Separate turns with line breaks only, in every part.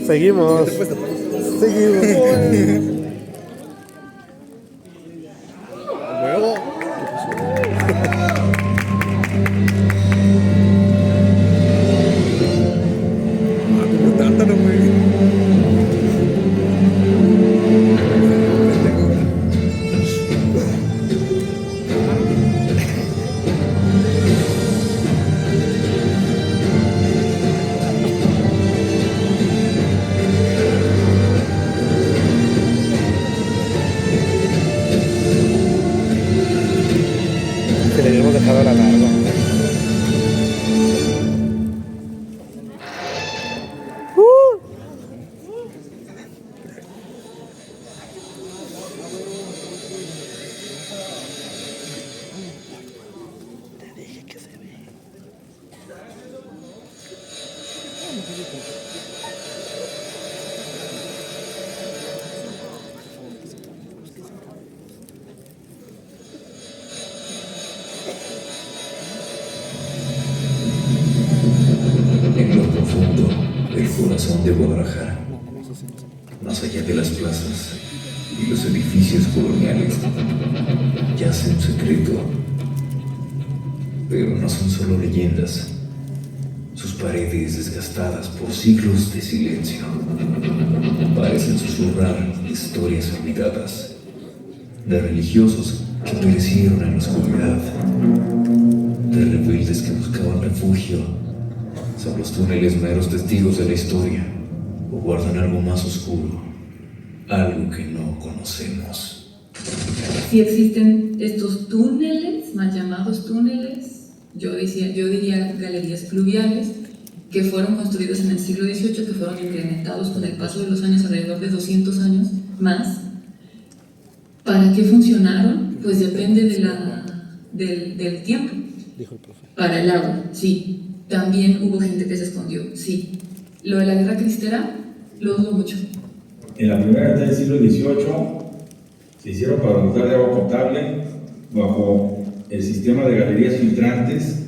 Seguimos. Seguimos.
Luego. Tátalo, güey.
Se le habíamos dejado la larga.
En lo profundo del corazón de Guadalajara, más allá de las plazas y los edificios coloniales, yace un secreto, pero no son solo leyendas. Sus paredes desgastadas por siglos de silencio parecen susurrar historias olvidadas de religiosos que perecieron en la oscuridad, de rebeldes que buscaban refugio. ¿Son los túneles meros testigos de la historia o guardan algo más oscuro, algo que no conocemos?
Si existen estos túneles, mal llamados túneles, yo diría galerías pluviales, que fueron construidos en el siglo XVIII, que fueron incrementados con el paso de los años, alrededor de 200 años más. ¿Para qué funcionaron? Pues depende del tiempo.
Dijo el profe.
Para el agua, sí. También hubo gente que se escondió, sí. Lo de la guerra cristera, lo dudo mucho.
En la primera mitad del siglo XVIII se hicieron para dotar de agua potable bajo el sistema de galerías filtrantes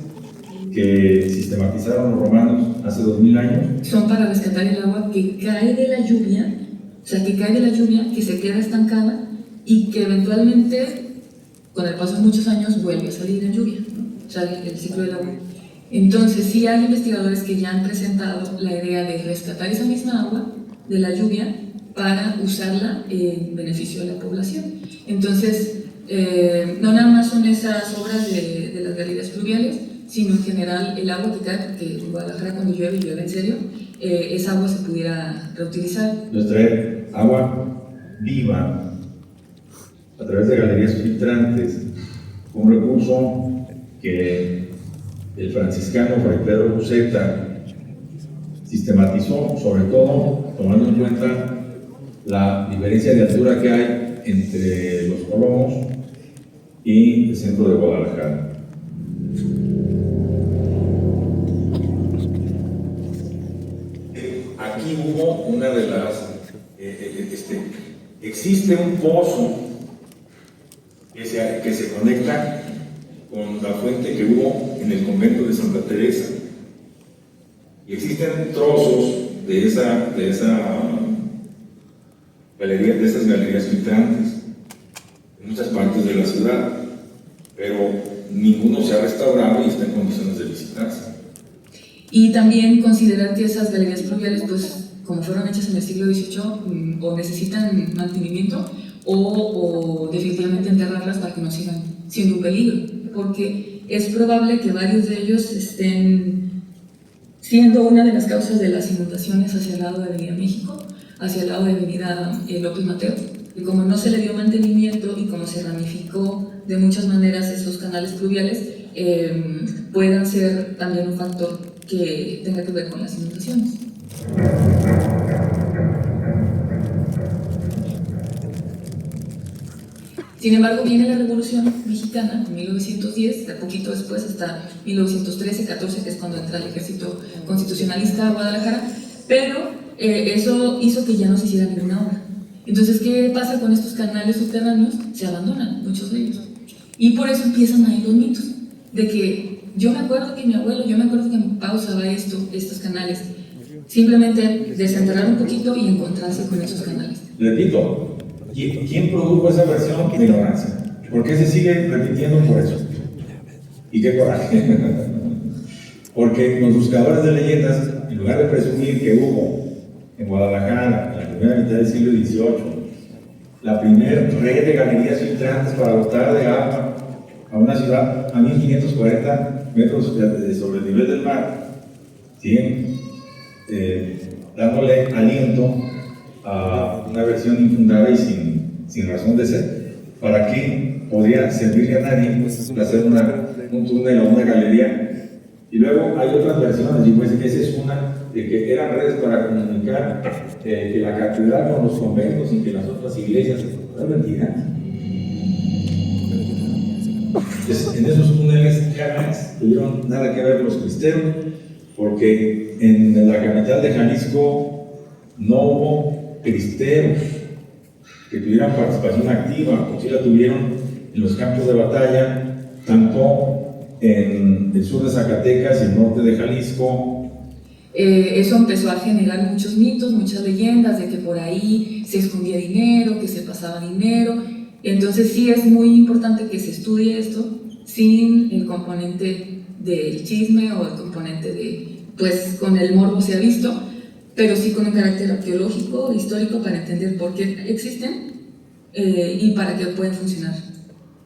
que sistematizaron los romanos hace 2000 años.
Son para rescatar el agua que cae de la lluvia, o sea, que cae de la lluvia, que se queda estancada y que eventualmente, con el paso de muchos años, vuelve a salir en lluvia, ¿no? Sale el ciclo del agua. Entonces, sí hay investigadores que ya han presentado la idea de rescatar esa misma agua de la lluvia para usarla en beneficio de la población. Entonces, no nada más son esas obras de las galerías pluviales, sino en general el agua que cae, porque en Guadalajara cuando llueve, y llueve en serio, esa agua se pudiera reutilizar.
Nos trae agua viva a través de galerías filtrantes, un recurso que el franciscano Fray Pedro Buceta sistematizó, sobre todo tomando en cuenta la diferencia de altura que hay entre los Colomos y el centro de Guadalajara. Aquí hubo una de las... existe un pozo que se conecta con la fuente que hubo en el convento de Santa Teresa. Y existen trozos de esas galerías filtrantes en muchas partes de la ciudad, pero ninguno se ha restaurado y está en condiciones de visitarse.
Y también considerar que esas galerías pluviales, pues, como fueron hechas en el siglo XVIII, o necesitan mantenimiento o definitivamente enterrarlas para que no sigan siendo un peligro, porque es probable que varios de ellos estén siendo una de las causas de las inundaciones hacia el lado de Avenida México, hacia el lado de Avenida López Mateo, y como no se le dio mantenimiento y como se ramificó de muchas maneras esos canales pluviales, puedan ser también un factor que tenga que ver con las inundaciones. Sin embargo, viene la Revolución Mexicana en 1910, poquito después, hasta 1913-14, que es cuando entra el ejército constitucionalista a Guadalajara, pero eso hizo que ya no se hiciera ninguna obra. Entonces, ¿qué pasa con estos canales subterráneos? Se abandonan, muchos de ellos. Y por eso empiezan ahí los mitos, de que yo me acuerdo que mi abuelo, yo me acuerdo que mi papá usaba estos canales. Simplemente desenterrar un poquito y encontrarse con esos canales.
Repito, ¿quién produjo esa versión? La ignorancia. ¿Por qué se sigue repitiendo por eso? ¿Y qué coraje? Porque los buscadores de leyendas, en lugar de presumir que hubo en Guadalajara, en la primera mitad del siglo XVIII, la primera red de galerías filtrantes para botar de agua a una ciudad a 1540 metros sobre el nivel del mar, siguen dándole aliento a una versión infundada y sin razón de ser. ¿Para qué podría servirle a nadie hacer un túnel o una galería? Y luego hay otras versiones, y pues esa es una, de que eran redes para comunicar que la catedral con los conventos y que las otras iglesias. ¿Es mentira? En esos túneles jamás tuvieron nada que ver los cristeros, porque en la capital de Jalisco no hubo cristeros que tuvieran participación activa, como si la tuvieron en los campos de batalla, tanto en el sur de Zacatecas y el norte de Jalisco.
Eso empezó a generar muchos mitos, muchas leyendas de que por ahí se escondía dinero, que se pasaba dinero. Entonces sí es muy importante que se estudie esto sin el componente del chisme o el componente de, pues con el morbo se ha visto, pero sí con un carácter arqueológico, histórico, para entender por qué existen y para qué pueden funcionar.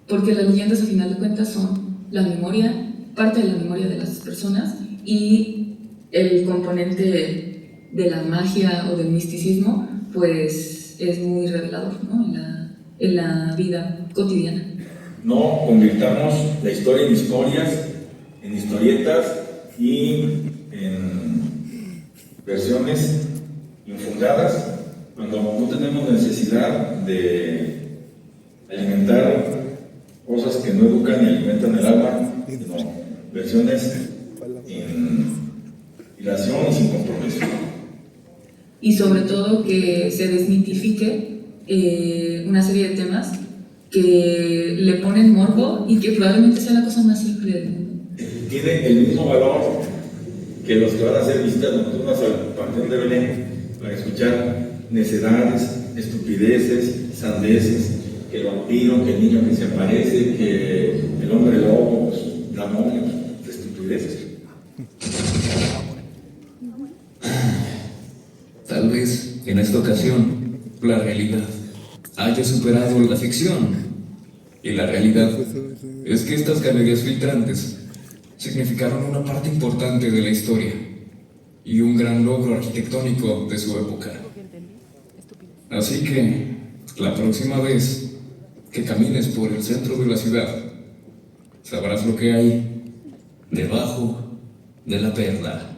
Porque las leyendas, a final de cuentas, son la memoria, parte de la memoria de las personas, y el componente de la magia o del misticismo, pues es muy revelador, ¿no? en la vida cotidiana.
No convirtamos la historia en historias, en historietas y en versiones infundadas, cuando no tenemos necesidad de alimentar cosas que no educan y alimentan el alma, sino versiones en dilación y sin compromiso.
Y sobre todo que se desmitifique una serie de temas que le ponen morbo y que probablemente sea la cosa más simple del mundo.
Tiene el mismo valor que los que van a hacer visitas nocturnas al Panteón de Belén para escuchar necedades, estupideces, sandeces, que el vampiro, que el niño que se aparece, que el hombre lobo, pues, demonios, estupideces.
Tal vez en esta ocasión la realidad haya superado la ficción. Y la realidad es que estas galerías filtrantes significaron una parte importante de la historia y un gran logro arquitectónico de su época. Así que la próxima vez que camines por el centro de la ciudad, sabrás lo que hay debajo de la perla.